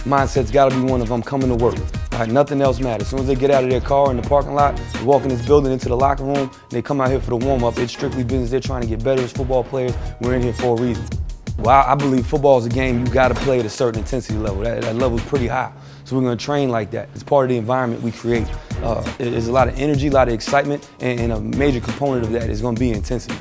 Mindset's got to be one of them coming to work. All right, nothing else matters. As soon as they get out of their car in the parking lot, they walk in this building into the locker room, and they come out here for the warm-up. It's strictly business. They're trying to get better as football players. We're in here for a reason. Well, I believe football is a game you got to play at a certain intensity level. That level is pretty high. So we're going to train like that. It's part of the environment we create. There's a lot of energy, a lot of excitement, and a major component of that is going to be intensity.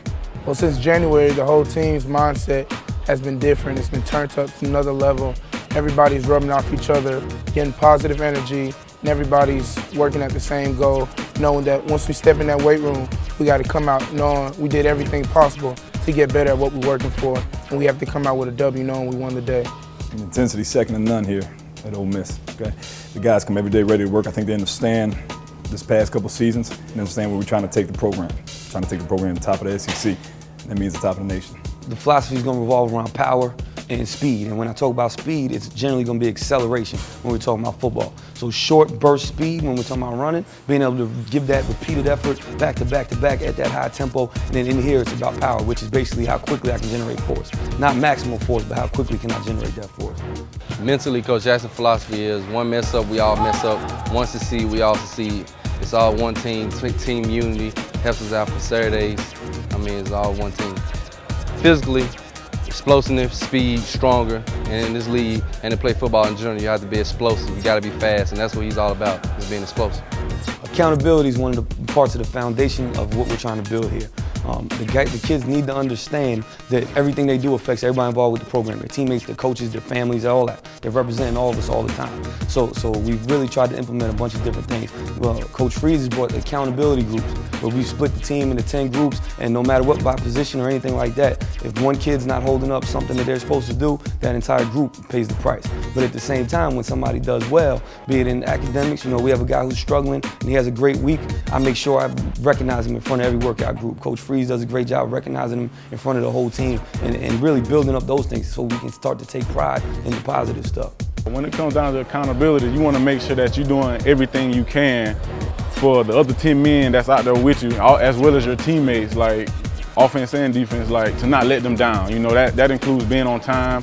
Well, since January, the whole team's mindset has been different. It's been turned up to another level. Everybody's rubbing off each other, getting positive energy, and everybody's working at the same goal, knowing that once we step in that weight room, we got to come out knowing we did everything possible to get better at what we're working for, and we have to come out with a W knowing we won the day. Intensity's second to none here at Ole Miss. Okay, the guys come every day ready to work. I think they understand this past couple seasons and understand where we're trying to take the program. Trying to take the program to the top of the SEC. That means the top of the nation. The philosophy is going to revolve around power and speed. And when I talk about speed, it's generally going to be acceleration when we're talking about football. So short burst speed when we're talking about running, being able to give that repeated effort back to back to back at that high tempo. And then in here, it's about power, which is basically how quickly I can generate force. Not maximal force, but how quickly can I generate that force. Mentally, Coach Jackson's philosophy is one mess up, we all mess up. One succeed, we all succeed. It's all one team, team unity. Helps us out for Saturdays. I mean, it's all one team. Physically, explosiveness, speed, stronger, and in this league, and to play football in general, you have to be explosive. You got to be fast, and that's what he's all about, is being explosive. Accountability is one of the parts of the foundation of what we're trying to build here. The kids need to understand that everything they do affects everybody involved with the program, their teammates, their coaches, their families, all that. They're representing all of us all the time. So we've really tried to implement a bunch of different things. Well, Coach Freeze has brought accountability groups, where we split the team into 10 groups, and no matter what by position or anything like that, if one kid's not holding up something that they're supposed to do, that entire group pays the price. But at the same time, when somebody does well, be it in academics, you know, we have a guy who's struggling and he has a great week, I make sure I recognize him in front of every workout group. Coach Freeze does a great job recognizing him in front of the whole team and really building up those things so we can start to take pride in the positive stuff. When it comes down to accountability, you want to make sure that you're doing everything you can for the other 10 men that's out there with you, as well as your teammates, like offense and defense, like to not let them down. You know, that includes being on time,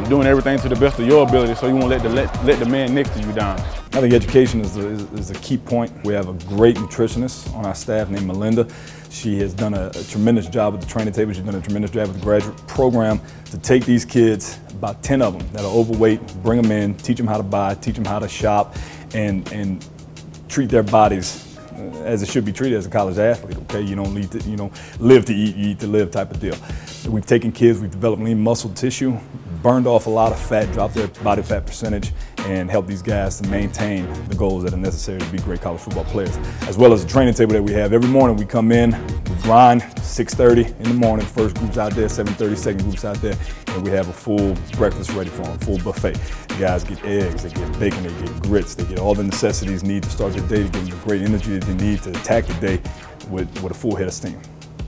doing everything to the best of your ability, so you won't let the man next to you down. I think education is a key point. We have a great nutritionist on our staff named Melinda. She has done a tremendous job at the training table. She's done a tremendous job with the graduate program to take these kids, about 10 of them that are overweight, bring them in, teach them how to buy, teach them how to shop, and treat their bodies as it should be treated as a college athlete. Okay, you don't live to eat, you eat to live type of deal. We've taken kids, we've developed lean muscle tissue, burned off a lot of fat, dropped their body fat percentage, and helped these guys to maintain the goals that are necessary to be great college football players. As well as the training table that we have. Every morning we come in, we grind, 6:30 in the morning, first group's out there, 7:30, second group's out there, and we have a full breakfast ready for them, full buffet. The guys get eggs, they get bacon, they get grits, they get all the necessities needed to start their day, to give them the great energy that they need to attack the day with a full head of steam.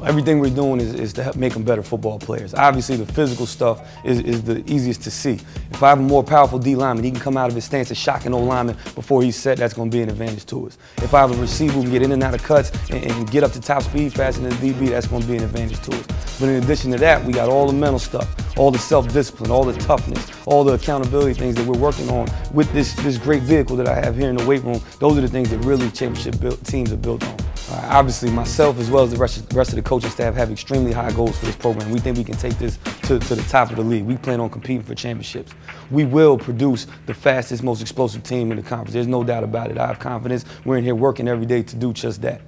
Everything we're doing is to help make them better football players. Obviously, the physical stuff is the easiest to see. If I have a more powerful D lineman, he can come out of his stance and shock an O lineman before he's set, that's going to be an advantage to us. If I have a receiver who can get in and out of cuts and get up to top speed faster than the DB, that's going to be an advantage to us. But in addition to that, we got all the mental stuff, all the self-discipline, all the toughness, all the accountability things that we're working on with this great vehicle that I have here in the weight room. Those are the things that really championship teams are built on. Obviously, myself as well as the rest of the coaching staff have extremely high goals for this program. We think we can take this to the top of the league. We plan on competing for championships. We will produce the fastest, most explosive team in the conference. There's no doubt about it. I have confidence. We're in here working every day to do just that.